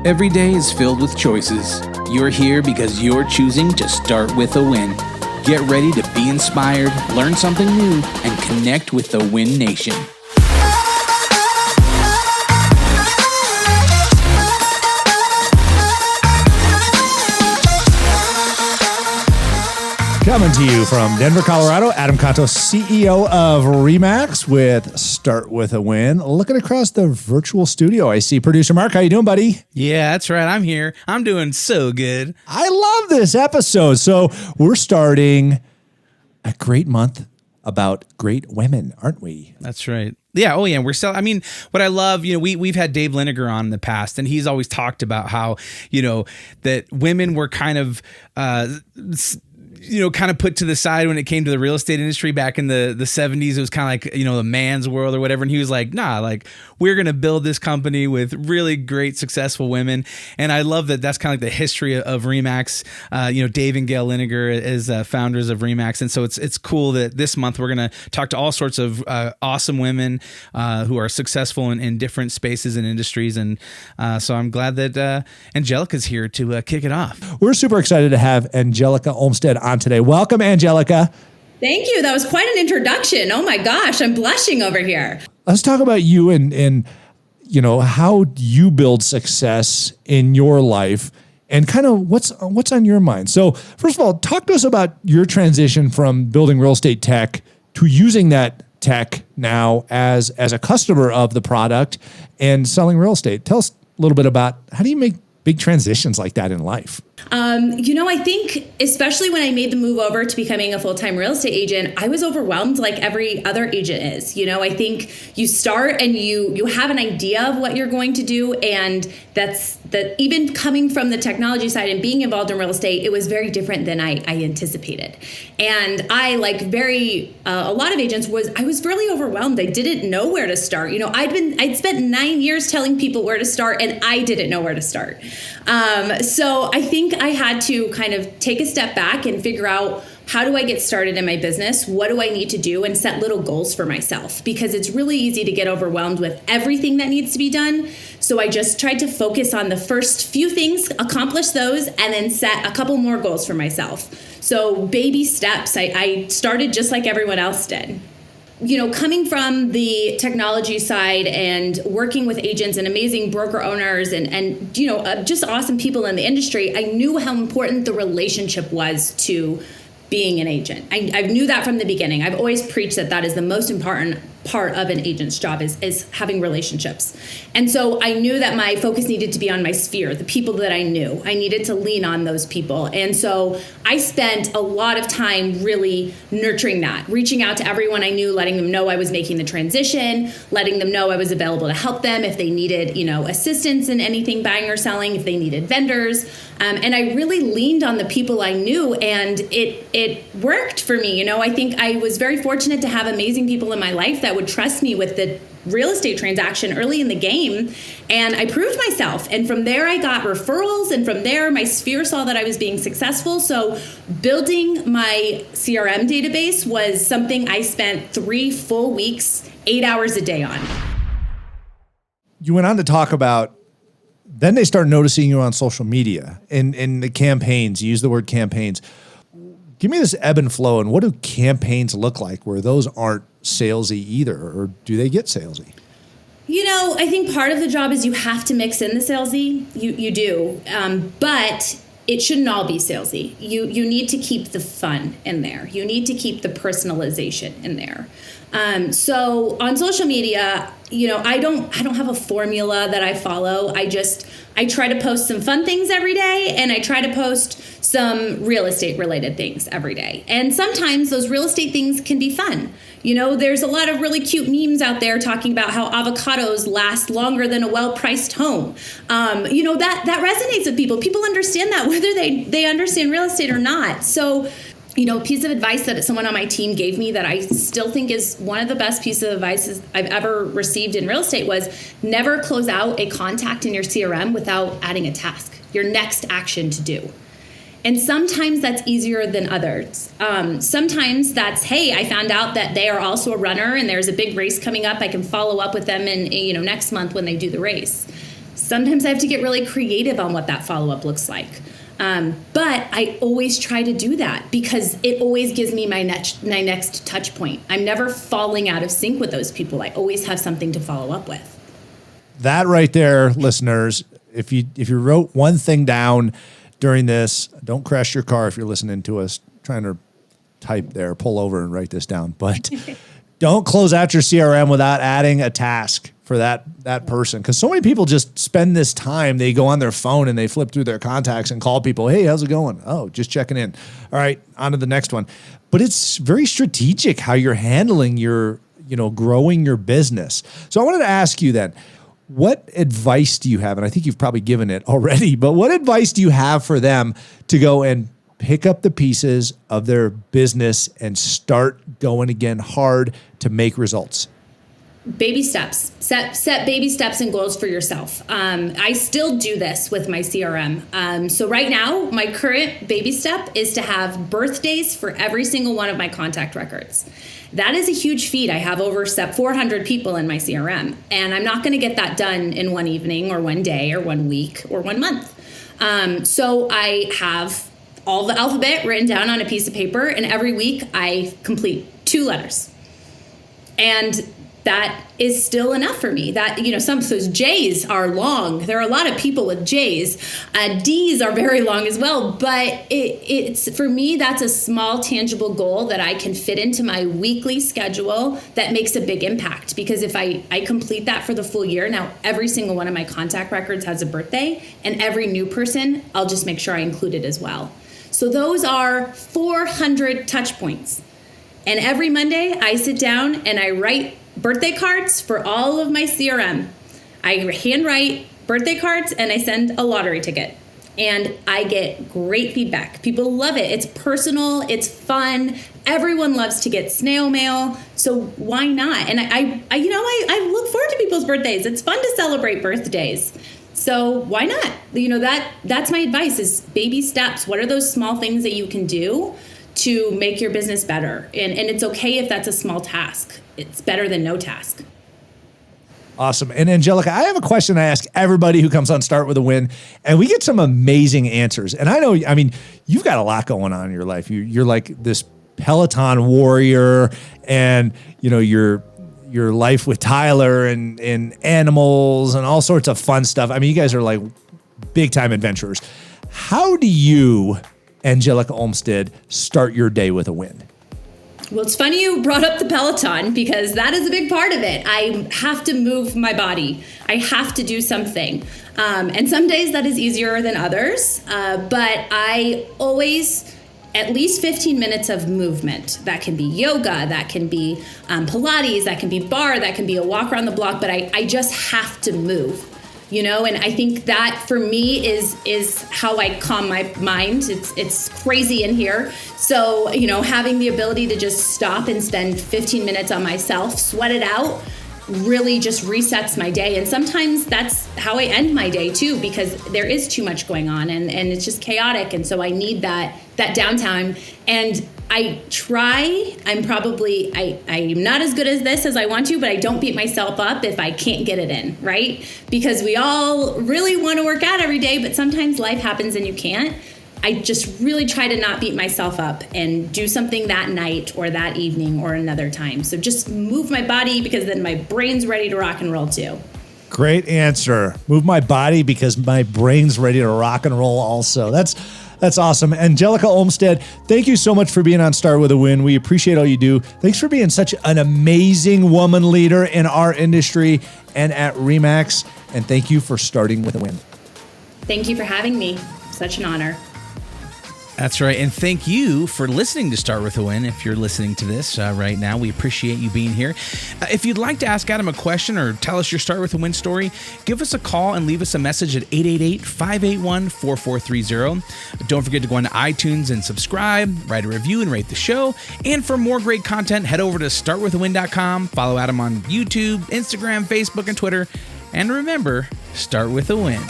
Every day is filled with choices. You're here because you're choosing to start with a win. Get ready to be inspired, learn something new, and connect with the Win Nation. Coming to you from Denver, Colorado, Adam Contos, CEO of RE/MAX with Start With a Win. Looking across the virtual studio, I see producer Mark. How you doing, buddy? Yeah, that's right. I'm here. I'm doing so good. I love this episode. So we're starting a great month about great women, aren't we? That's right. Yeah. Oh, yeah. We're still, I mean, what I love, we've had Dave Liniger on in the past, and he's always talked about how, that women were kind of, kind of put to the side when it came to the real estate industry back in the 70s. It was kind of like, the man's world or whatever. And he was like, nah, like we're going to build this company with really great, successful women. And I love that that's kind of like the history of RE/MAX, Dave and Gail Liniger as founders of RE/MAX. And so it's cool that this month we're going to talk to all sorts of awesome women who are successful in different spaces and industries. And so I'm glad that Angelica's here to kick it off. We're super excited to have Angelica Olmsted on today. Welcome, Angelica. Thank you. That was quite an introduction. Oh my gosh, I'm blushing over here. Let's talk about you and how you build success in your life and kind of what's on your mind. So first of all, talk to us about your transition from building real estate tech to using that tech now as a customer of the product and selling real estate. Tell us a little bit about how do you make big transitions like that in life? I think especially when I made the move over to becoming a full-time real estate agent, I was overwhelmed like every other agent is. I think you start and you have an idea of what you're going to do. And that's that even coming from the technology side and being involved in real estate, it was very different than I anticipated. And I a lot of agents I was really overwhelmed. I didn't know where to start. I'd spent 9 years telling people where to start and I didn't know where to start. So I think I had to kind of take a step back and figure out, how do I get started in my business? What do I need to do? And set little goals for myself, because it's really easy to get overwhelmed with everything that needs to be done. So I just tried to focus on the first few things, accomplish those, and then set a couple more goals for myself. So baby steps. I started just like everyone else did. Coming from the technology side and working with agents and amazing broker owners and just awesome people in the industry, I knew how important the relationship was to being an agent. I knew that from the beginning. I've always preached that is the most important part of an agent's job is having relationships. And so I knew that my focus needed to be on my sphere, the people that I knew. I needed to lean on those people. And so I spent a lot of time really nurturing that, reaching out to everyone I knew, letting them know I was making the transition, letting them know I was available to help them if they needed, assistance in anything buying or selling, if they needed vendors. And I really leaned on the people I knew, and it worked for me. I think I was very fortunate to have amazing people in my life that would trust me with the real estate transaction early in the game. And I proved myself. And from there, I got referrals. And from there, my sphere saw that I was being successful. So building my CRM database was something I spent 3 full weeks, 8 hours a day on. You went on to talk about, then they start noticing you on social media and the campaigns. You use the word campaigns. Give me this ebb and flow, and what do campaigns look like where those aren't salesy either, or do they get salesy? I think part of the job is you have to mix in the salesy. You do, but it shouldn't all be salesy. You need to keep the fun in there. You need to keep the personalization in there. So on social media, I don't have a formula that I follow. I try to post some fun things every day, and I try to post some real estate related things every day. And sometimes those real estate things can be fun. There's a lot of really cute memes out there talking about how avocados last longer than a well-priced home. That resonates with people. People understand that whether they understand real estate or not. So, a piece of advice that someone on my team gave me that I still think is one of the best pieces of advice I've ever received in real estate was never close out a contact in your CRM without adding a task, your next action to do. And sometimes that's easier than others. Sometimes that's, hey, I found out that they are also a runner and there's a big race coming up. I can follow up with them in next month when they do the race. Sometimes I have to get really creative on what that follow-up looks like. But I always try to do that because it always gives me my next touch point. I'm never falling out of sync with those people. I always have something to follow up with. That right there, listeners, if you wrote one thing down during this, don't crash your car if you're listening to us trying to type there, pull over and write this down. But don't close out your CRM without adding a task for that person. Because so many people just spend this time, they go on their phone and they flip through their contacts and call people, hey, how's it going? Oh, just checking in. All right, on to the next one. But it's very strategic how you're handling your, growing your business. So I wanted to ask you then, what advice do you have? And I think you've probably given it already, but what advice do you have for them to go and pick up the pieces of their business and start going again hard to make results? Baby steps. Set baby steps and goals for yourself. I still do this with my CRM. So right now, my current baby step is to have birthdays for every single one of my contact records. That is a huge feat. I have over 400 people in my CRM, and I'm not going to get that done in one evening or one day or 1 week or 1 month. So I have all the alphabet written down on a piece of paper, and every week I complete 2 letters. And that is still enough for me. That, some of those J's are long. There are a lot of people with J's. D's are very long as well. But it's for me, that's a small, tangible goal that I can fit into my weekly schedule that makes a big impact. Because if I complete that for the full year, now every single one of my contact records has a birthday, and every new person, I'll just make sure I include it as well. So those are 400 touch points. And every Monday, I sit down and I write birthday cards for all of my CRM. I handwrite birthday cards and I send a lottery ticket. And I get great feedback. People love it. It's personal. It's fun. Everyone loves to get snail mail. So why not? And I look forward to people's birthdays. It's fun to celebrate birthdays. So why not? That's my advice is baby steps. What are those small things that you can do to make your business better? And it's okay if that's a small task. It's better than no task. Awesome. And Angelica, I have a question I ask everybody who comes on Start With a Win, and we get some amazing answers. And you've got a lot going on in your life. You're like this Peloton warrior, and your life with Tyler and animals and all sorts of fun stuff. You guys are like big time adventurers. How do you, Angelica Olmsted, start your day with a win? Well, it's funny you brought up the Peloton because that is a big part of it. I have to move my body. I have to do something. And some days that is easier than others. But I always, at least 15 minutes of movement. That can be yoga, that can be Pilates, that can be bar, that can be a walk around the block. But I just have to move. And I think that for me is how I calm my mind. It's crazy in here. So, having the ability to just stop and spend 15 minutes on myself, sweat it out, really just resets my day. And sometimes that's how I end my day too, because there is too much going on and it's just chaotic. And so I need that downtime. And I try, I'm not as good as this as I want to, but I don't beat myself up if I can't get it in, right? Because we all really want to work out every day, but sometimes life happens and you can't. I just really try to not beat myself up and do something that night or that evening or another time. So just move my body because then my brain's ready to rock and roll too. Great answer. Move my body because my brain's ready to rock and roll also. That's awesome. Angelica Olmsted, thank you so much for being on Start With a Win. We appreciate all you do. Thanks for being such an amazing woman leader in our industry and at RE/MAX. And thank you for starting with a win. Thank you for having me. Such an honor. That's right. And thank you for listening to Start With a Win. If you're listening to this right now, we appreciate you being here. If you'd like to ask Adam a question or tell us your Start With a Win story, give us a call and leave us a message at 888-581-4430. Don't forget to go on to iTunes and subscribe, write a review and rate the show. And for more great content, head over to startwithawin.com. Follow Adam on YouTube, Instagram, Facebook, and Twitter. And remember, start with a win.